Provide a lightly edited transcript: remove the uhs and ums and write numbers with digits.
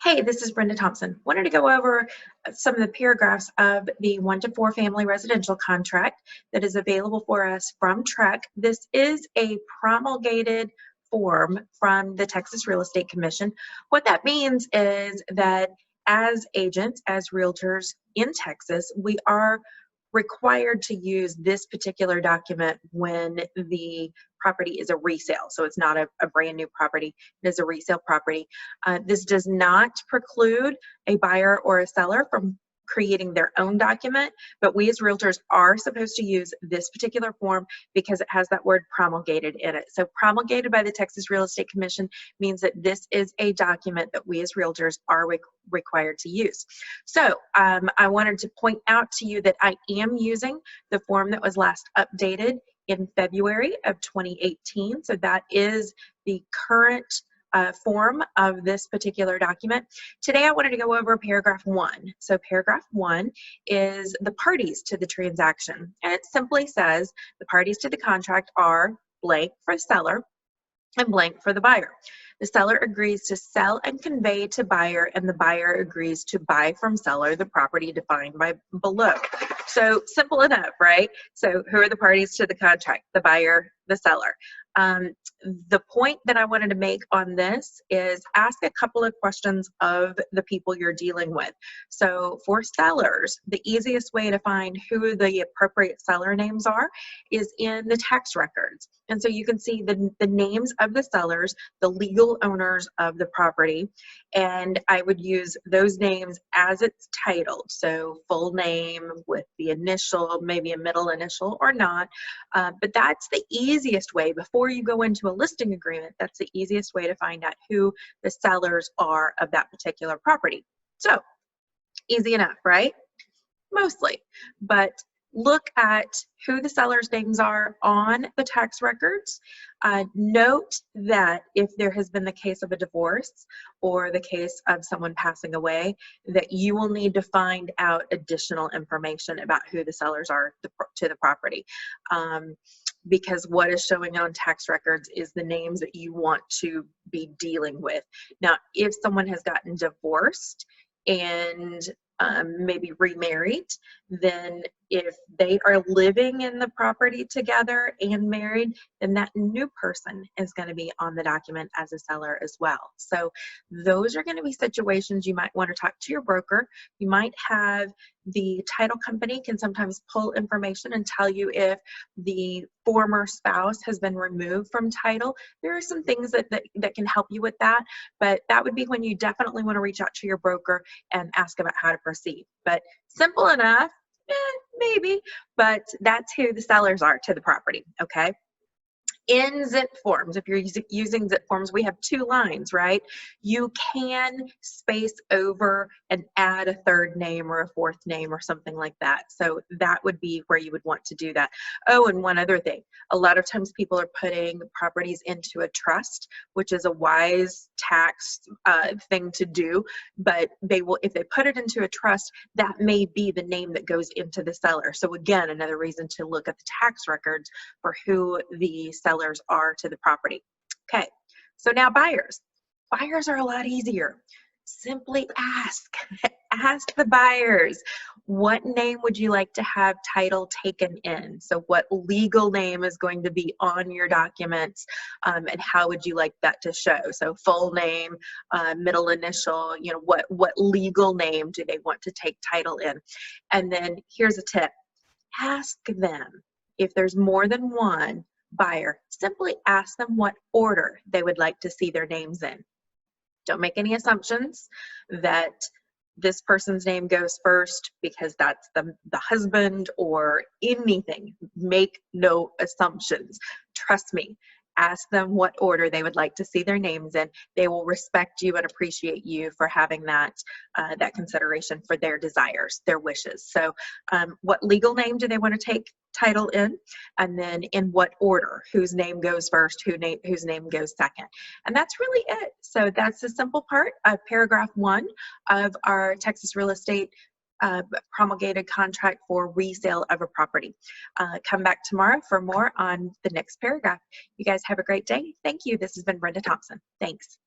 Hey, this is Brenda Thompson. Wanted to go over some of the paragraphs of the 1 to 4 family residential contract that is available for us from TREC. This is a promulgated form from the Texas Real Estate Commission. What that means is that as agents, as realtors in Texas, we are required to use this particular document when the property is a resale. So it's not a brand new property, it is a resale property. This does not preclude a buyer or a seller from creating their own document, but we as realtors are supposed to use this particular form because it has that word promulgated in it. So promulgated by the Texas Real Estate Commission means that this is a document that we as realtors are required to use. So I wanted to point out to you that I am using the form that was last updated in February of 2018. So that is the current form of this particular document. Today I wanted to go over paragraph 1. So paragraph 1 is the parties to the transaction, and it simply says the parties to the contract are blank for the seller and blank for the buyer. The seller agrees to sell and convey to buyer, and the buyer agrees to buy from seller the property defined by below. So simple enough, right? So who are the parties to the contract? The buyer, the seller. The point that I wanted to make on this is ask a couple of questions of the people you're dealing with. So for sellers, the easiest way to find who the appropriate seller names are is in the tax records. And so you can see the names of the sellers, the legal owners of the property, and I would use those names as it's titled. So full name with the initial, maybe a middle initial or not, but that's the easiest way before you go into a listing agreement. That's the easiest way to find out who the sellers are of that particular property. So easy enough, right? Mostly, but look at who the seller's names are on the tax records. Note that if there has been the case of a divorce or the case of someone passing away, that you will need to find out additional information about who the sellers are to the property. Because what is showing on tax records is the names that you want to be dealing with. Now, if someone has gotten divorced and maybe remarried, then if they are living in the property together and married, then that new person is going to be on the document as a seller as well. So those are going to be situations you might want to talk to your broker. You might have the title company can sometimes pull information and tell you if the former spouse has been removed from title. There are some things that can help you with that, but that would be when you definitely want to reach out to your broker and ask about how to proceed. But simple enough, maybe, but that's who the sellers are to the property, okay? In zip forms, if you're using zip forms, we have 2 lines, right? You can space over and add a 3rd name or a 4th name or something like that. So that would be where you would want to do that. Oh, and one other thing, a lot of times people are putting properties into a trust, which is a wise tax thing to do, but they will, if they put it into a trust, that may be the name that goes into the seller. So again, another reason to look at the tax records for who the sellers are to the property. Okay, so now buyers. Buyers are a lot easier. Simply ask the buyers, what name would you like to have title taken in? So what legal name is going to be on your documents, and how would you like that to show? So full name, middle initial, you know, what legal name do they want to take title in? And then here's a tip. Ask them, if there's more than one buyer, simply ask them what order they would like to see their names in. Don't make any assumptions that this person's name goes first because that's the husband or anything. Make no assumptions. Trust me. Ask them what order they would like to see their names in. They will respect you and appreciate you for having that consideration for their desires, their wishes. So what legal name do they want to take title in? And then in what order? Whose name goes first? Whose name goes second? And that's really it. So that's the simple part of paragraph 1 of our Texas Real Estate promulgated contract for resale of a property. Come back tomorrow for more on the next paragraph. You guys have a great day. Thank you. This has been Brenda Thompson. Thanks.